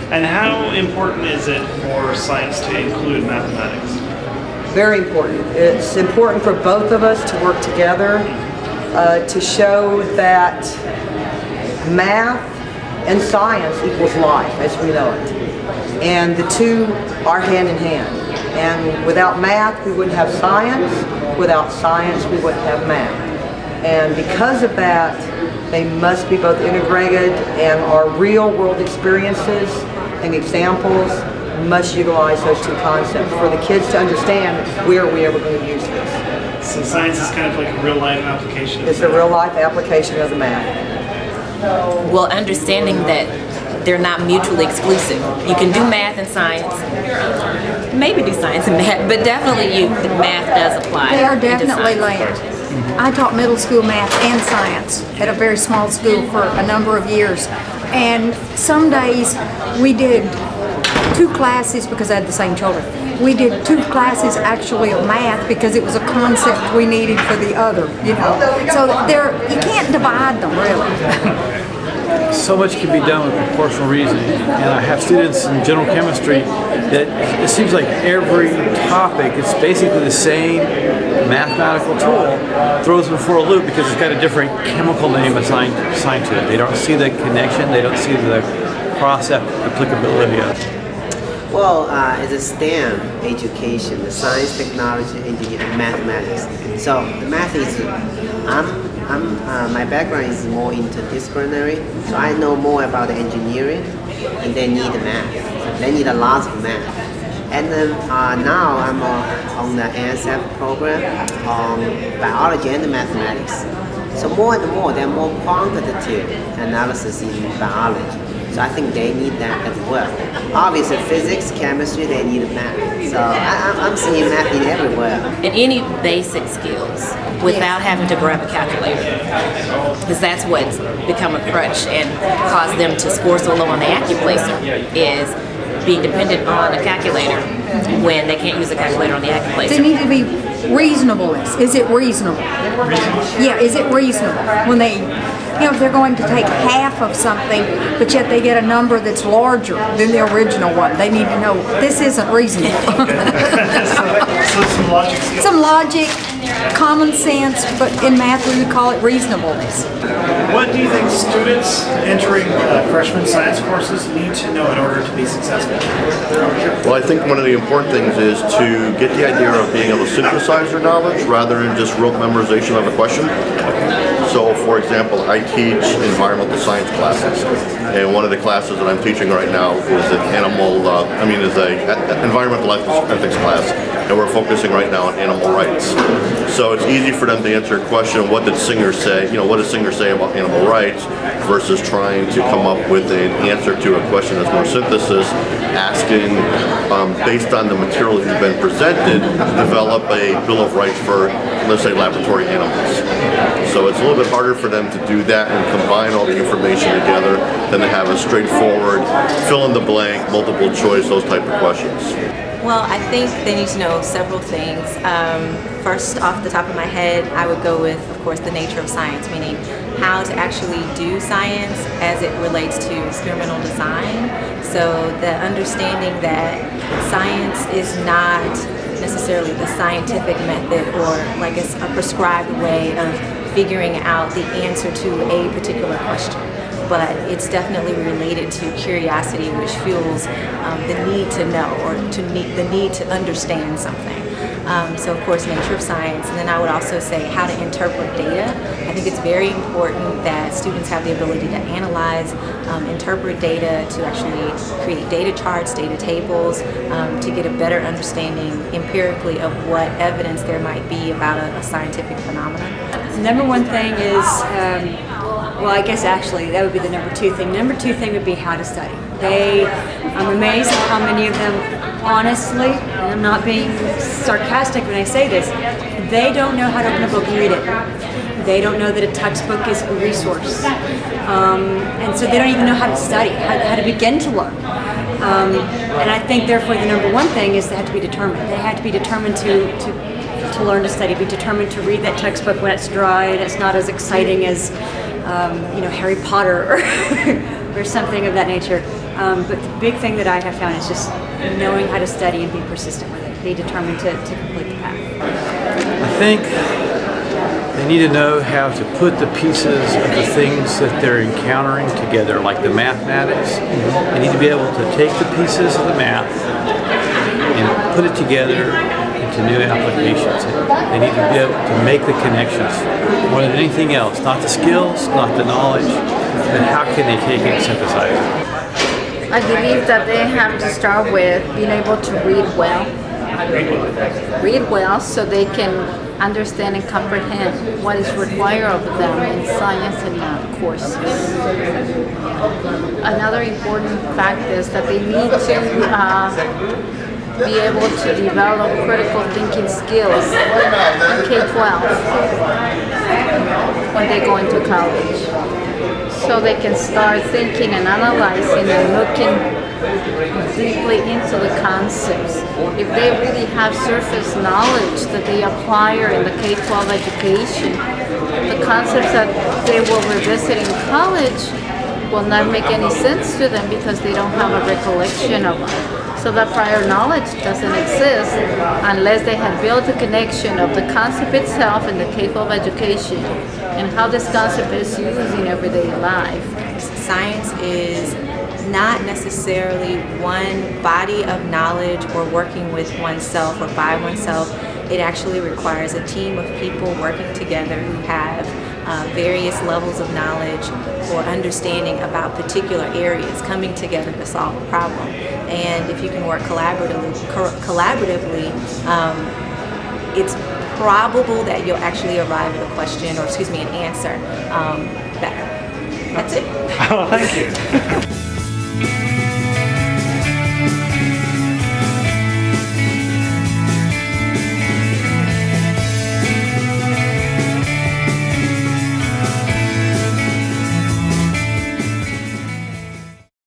And how important is it for science to include mathematics? Very important. It's important for both of us to work together to show that math and science equals life as we know it. And the two are hand in hand. And without math, we wouldn't have science. Without science, we wouldn't have math. And because of that, they must be both integrated, and our real world experiences and examples must utilize those two concepts for the kids to understand where are we ever going to use this. So science is kind of like a real life application of It's a real life application of the math. Well, understanding that they're not mutually exclusive. You can do math and science, maybe do science and math, but definitely math does apply. They are definitely linked. I taught middle school math and science at a very small school for a number of years. And some days we did 2 classes because I had the same children. We did 2 classes actually of math because it was a concept we needed for the other, you know. So you can't divide them really. So much can be done with proportional reasoning, and I have students in general chemistry that it seems like every topic, it's basically the same mathematical tool, throws them for a loop because it's got a different chemical name assigned to it. They don't see the connection, they don't see the cross applicability of it. Well, it's a STEM education, the science, technology, engineering, and mathematics. So the math is, my background is more interdisciplinary, so I know more about the engineering, and they need math. They need a lot of math. And then now I'm on the ASF program on biology and mathematics. So more and more, there are more quantitative analysis in biology. So I think they need that as well. Obviously, physics, chemistry, they need math. So I'm seeing math in everywhere. And any basic skills without having to grab a calculator, because that's what's become a crutch and caused them to score so low on the AccuPlacer, is being dependent on a calculator when they can't use a calculator on the AccuPlacer. They need to be reasonableness. Is it reasonable? Yeah, is it reasonable? When they, you know, if they're going to take half of something, but yet they get a number that's larger than the original one, they need to know this isn't reasonable. So some logic skills. Some logic, common sense, but in math we would call it reasonableness. What do you think students entering freshman science courses need to know in order to be successful? Well, I think one of the important things is to get the idea of being able to synthesize their knowledge rather than just rote memorization of a question. So, for example, I teach environmental science classes, and one of the classes that I'm teaching right now is an environmental ethics class, and we're focusing right now on animal rights. So it's easy for them to answer a question, what did Singer say? You know, what does Singer say about animal rights? Versus trying to come up with an answer to a question that's more synthesis, asking, based on the material that's been presented, develop a Bill of Rights for, let's say, laboratory animals. So it's a little bit harder for them to do that and combine all the information together than to have a straightforward, fill in the blank, multiple choice, those type of questions. Well, I think they need to know several things. First, off the top of my head, I would go with, of course, the nature of science, meaning how to actually do science as it relates to experimental design. So the understanding that science is not necessarily the scientific method or like a prescribed way of figuring out the answer to a particular question. But it's definitely related to curiosity, which fuels the need to know or the need to understand something. So of course, nature of science, and then I would also say how to interpret data. I think it's very important that students have the ability to analyze, interpret data, to actually create data charts, data tables, to get a better understanding empirically of what evidence there might be about a scientific phenomenon. Number one thing is, well, I guess actually that would be the number two thing. Number two thing would be how to study. I'm amazed at how many of them, honestly, and I'm not being sarcastic when I say this, they don't know how to open a book and read it. They don't know that a textbook is a resource. And so they don't even know how to study, how to begin to learn. And I think therefore the number one thing is they have to be determined. They have to be determined to learn to study, be determined to read that textbook when it's dry and it's not as exciting as you know, Harry Potter or something of that nature. But the big thing that I have found is just knowing how to study and be persistent with it, be determined to complete the path. I think they need to know how to put the pieces of the things that they're encountering together, like the mathematics. They need to be able to take the pieces of the math and put it together into new applications. They need to be able to make the connections more than anything else. Not the skills, not the knowledge, but how can they take it and synthesize it? I believe that they have to start with being able to read well. Read well so they can understand and comprehend what is required of them in science and math courses. Another important fact is that they need to be able to develop critical thinking skills in K-12 when they go into college. So they can start thinking and analyzing and looking deeply into the concepts. If they really have surface knowledge that they apply in the K-12 education, the concepts that they will revisit in college will not make any sense to them because they don't have a recollection of them. So that prior knowledge doesn't exist unless they have built a connection of the concept itself in the K-12 education and how this concept is used in everyday life. Science is not necessarily one body of knowledge or working with oneself or by oneself. It actually requires a team of people working together who have various levels of knowledge or understanding about particular areas coming together to solve a problem. And if you can work collaboratively, it's probable that you'll actually arrive at a question, or excuse me, an answer better. That's it. Oh, thank you.